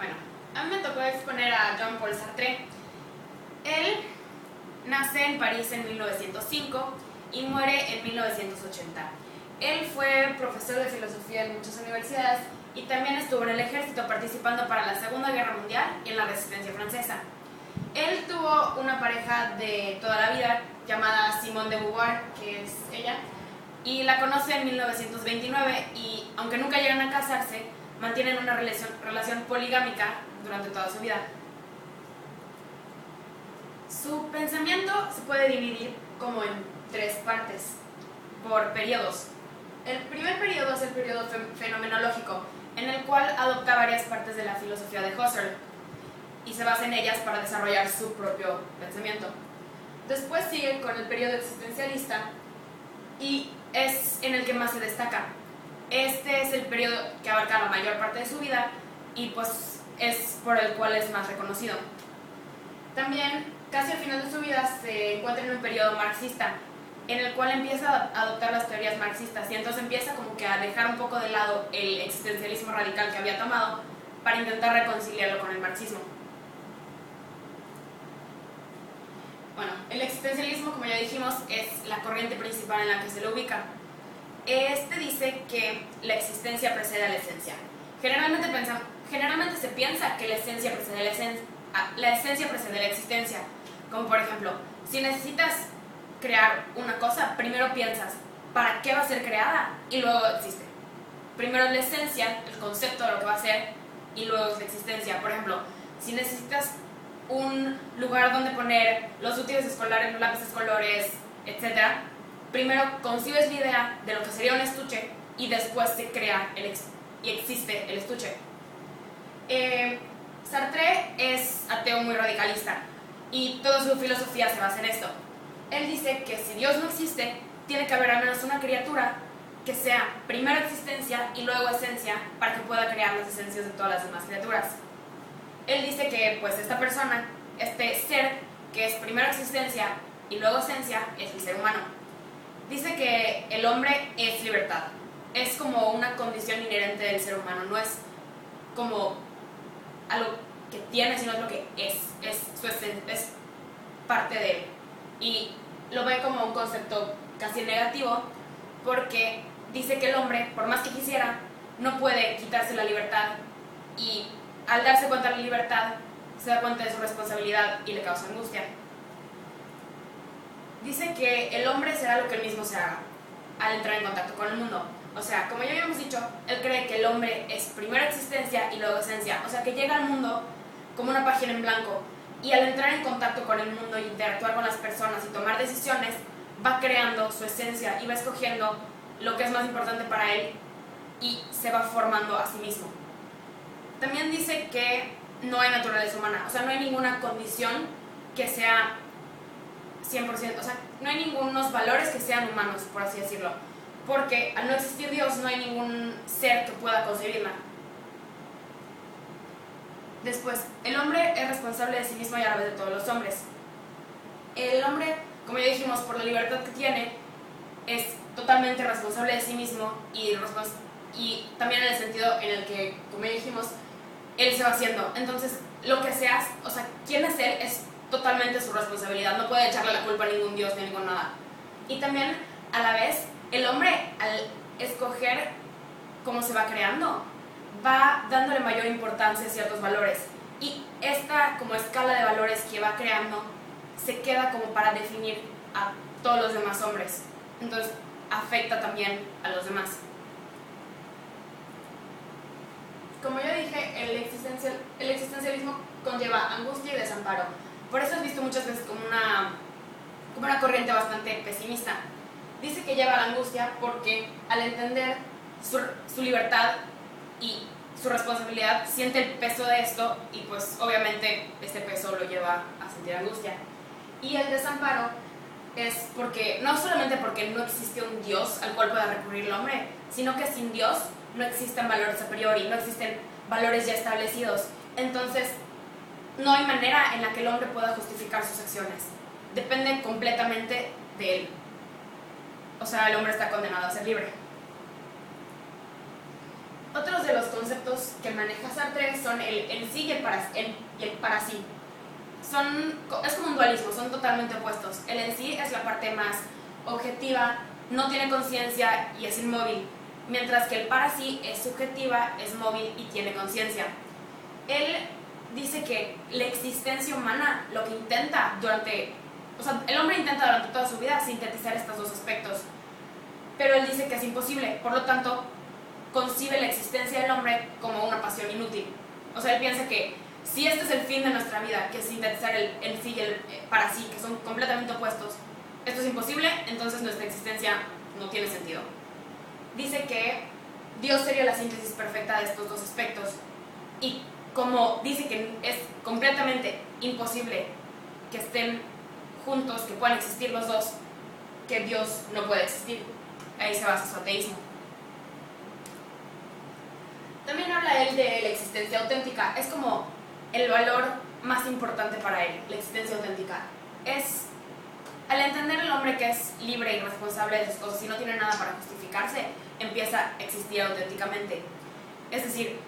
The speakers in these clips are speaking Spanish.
Bueno, a mí me tocó exponer a Jean-Paul Sartre. Él nace en París en 1905 y muere en 1980. Él fue profesor de filosofía en muchas universidades y también estuvo en el ejército participando para la Segunda Guerra Mundial y en la Resistencia Francesa. Él tuvo una pareja de toda la vida llamada Simone de Beauvoir, que es ella, y la conoce en 1929 y aunque nunca llegan a casarse, mantienen una relación poligámica durante toda su vida. Su pensamiento se puede dividir como en tres partes, por periodos. El primer periodo es el periodo fenomenológico, en el cual adopta varias partes de la filosofía de Husserl y se basa en ellas para desarrollar su propio pensamiento. Después sigue con el periodo existencialista y es en el que más se destaca. Este es el periodo que abarca la mayor parte de su vida y pues es por el cual es más reconocido. También casi al final de su vida se encuentra en un periodo marxista, en el cual empieza a adoptar las teorías marxistas y entonces empieza como que a dejar un poco de lado el existencialismo radical que había tomado para intentar reconciliarlo con el marxismo. Bueno, el existencialismo, como ya dijimos, es la corriente principal en la que se lo ubica. Este dice que la existencia precede a la esencia. Generalmente se piensa que la esencia precede la existencia, como por ejemplo, si necesitas crear una cosa, primero piensas para qué va a ser creada y luego existe. Primero es la esencia, el concepto de lo que va a ser, y luego es la existencia. Por ejemplo, si necesitas un lugar donde poner los útiles escolares, los lápices colores, etc., primero concibes la idea de lo que sería un estuche y después se crea y existe el estuche. Sartre es ateo muy radicalista y toda su filosofía se basa en esto. Él dice que si Dios no existe, tiene que haber al menos una criatura que sea primero existencia y luego esencia para que pueda crear las esencias de todas las demás criaturas. Él dice que pues esta persona, este ser que es primero existencia y luego esencia, es el ser humano. Dice que el hombre es libertad, es como una condición inherente del ser humano, no es como algo que tiene, sino es lo que es su esencia, es parte de él. Y lo ve como un concepto casi negativo porque dice que el hombre, por más que quisiera, no puede quitarse la libertad y al darse cuenta de la libertad se da cuenta de su responsabilidad y le causa angustia. Dice que el hombre será lo que él mismo se haga al entrar en contacto con el mundo. O sea, como ya habíamos dicho, él cree que el hombre es primero existencia y luego esencia. O sea, que llega al mundo como una página en blanco y al entrar en contacto con el mundo e interactuar con las personas y tomar decisiones, va creando su esencia y va escogiendo lo que es más importante para él y se va formando a sí mismo. También dice que no hay naturaleza humana, o sea, no hay ninguna condición que sea 100%, o sea, no hay ningunos valores que sean humanos, por así decirlo, porque al no existir Dios no hay ningún ser que pueda concebirla. Después, el hombre es responsable de sí mismo y a la vez de todos los hombres. El hombre, como ya dijimos, por la libertad que tiene, es totalmente responsable de sí mismo y también en el sentido en el que, como ya dijimos, él se va haciendo. Entonces, lo que seas, o sea, quién es él es totalmente su responsabilidad, no puede echarle la culpa a ningún dios ni a ningún nada. Y también, a la vez, el hombre, al escoger cómo se va creando, va dándole mayor importancia a ciertos valores. Y esta como escala de valores que va creando se queda como para definir a todos los demás hombres. Entonces, afecta también a los demás. Como ya dije, el existencialismo conlleva angustia y desamparo. Por eso es visto muchas veces como una corriente bastante pesimista. Dice que lleva a la angustia porque al entender su libertad y su responsabilidad, siente el peso de esto y pues obviamente este peso lo lleva a sentir angustia. Y el desamparo es porque, no solamente porque no existe un Dios al cual pueda recurrir el hombre, sino que sin Dios no existen valores a priori, no existen valores ya establecidos. Entonces, no hay manera en la que el hombre pueda justificar sus acciones. Depende completamente de él. O sea, el hombre está condenado a ser libre. Otros de los conceptos que maneja Sartre son el en sí y el para sí. Es como un dualismo, son totalmente opuestos. El en sí es la parte más objetiva, no tiene conciencia y es inmóvil, mientras que el para sí es subjetiva, es móvil y tiene conciencia. Él dice que la existencia humana lo que intenta el hombre intenta durante toda su vida sintetizar estos dos aspectos, pero él dice que es imposible, por lo tanto concibe la existencia del hombre como una pasión inútil. O sea, él piensa que si este es el fin de nuestra vida, que es sintetizar el sí y el para sí, que son completamente opuestos, esto es imposible, entonces nuestra existencia no tiene sentido. Dice que Dios sería la síntesis perfecta de estos dos aspectos, y como dice que es completamente imposible que estén juntos, que puedan existir los dos, que Dios no puede existir. Ahí se basa su ateísmo. También habla él de la existencia auténtica. Es como el valor más importante para él, la existencia auténtica. Es al entender el hombre que es libre y responsable de sus cosas y no tiene nada para justificarse, empieza a existir auténticamente. Es decir,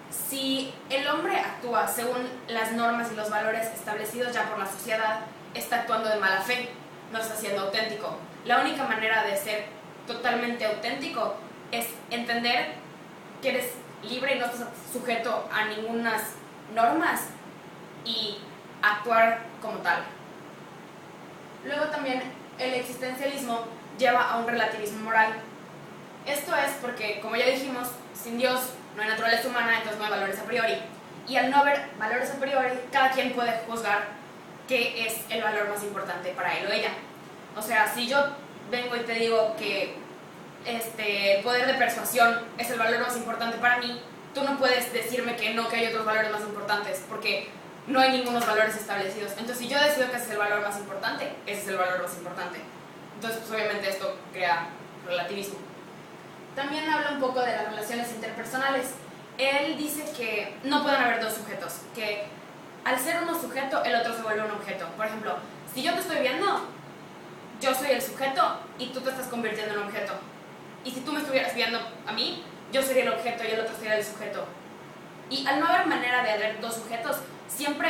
si el hombre actúa según las normas y los valores establecidos ya por la sociedad, está actuando de mala fe, no está siendo auténtico. La única manera de ser totalmente auténtico es entender que eres libre y no estás sujeto a ninguna normas y actuar como tal. Luego también el existencialismo lleva a un relativismo moral. Esto es porque, como ya dijimos, sin Dios no hay naturaleza humana, entonces no hay valores a priori. Y al no haber valores a priori, cada quien puede juzgar qué es el valor más importante para él o ella. O sea, si yo vengo y te digo que el poder de persuasión es el valor más importante para mí, tú no puedes decirme que no, que hay otros valores más importantes, porque no hay ningunos valores establecidos. Entonces, si yo decido que ese es el valor más importante, ese es el valor más importante. Entonces, pues obviamente esto crea relativismo. También habla un poco de las relaciones interpersonales. Él dice que no pueden haber dos sujetos, que al ser uno sujeto, el otro se vuelve un objeto. Por ejemplo, si yo te estoy viendo, yo soy el sujeto y tú te estás convirtiendo en un objeto. Y si tú me estuvieras viendo a mí, yo sería el objeto y el otro sería el sujeto. Y al no haber manera de haber dos sujetos, siempre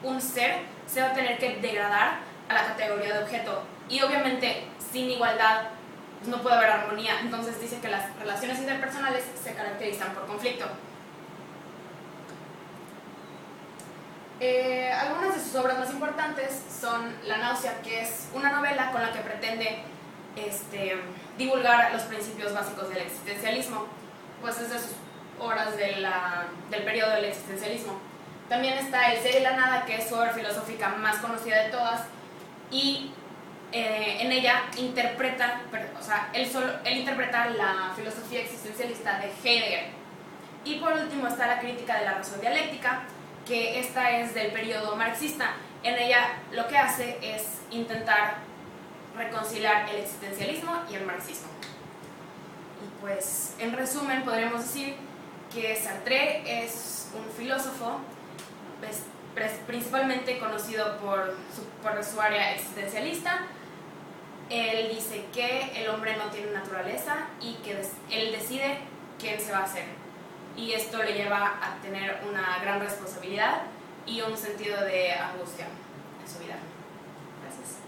un ser se va a tener que degradar a la categoría de objeto. Y obviamente, sin igualdad, no puede haber armonía. Entonces dice que las relaciones interpersonales se caracterizan por conflicto. Algunas de sus obras más importantes son La náusea, que es una novela con la que pretende divulgar los principios básicos del existencialismo, pues es de sus obras del periodo del existencialismo. También está El ser y la nada, que es su obra filosófica más conocida de todas, y en ella interpreta, él interpreta la filosofía existencialista de Heidegger. Y por último está La crítica de la razón dialéctica, que esta es del periodo marxista. En ella lo que hace es intentar reconciliar el existencialismo y el marxismo. Y pues, en resumen, podríamos decir que Sartre es un filósofo principalmente conocido por su área existencialista. Él dice que el hombre no tiene naturaleza y que él decide quién se va a hacer. Y esto le lleva a tener una gran responsabilidad y un sentido de angustia en su vida. Gracias.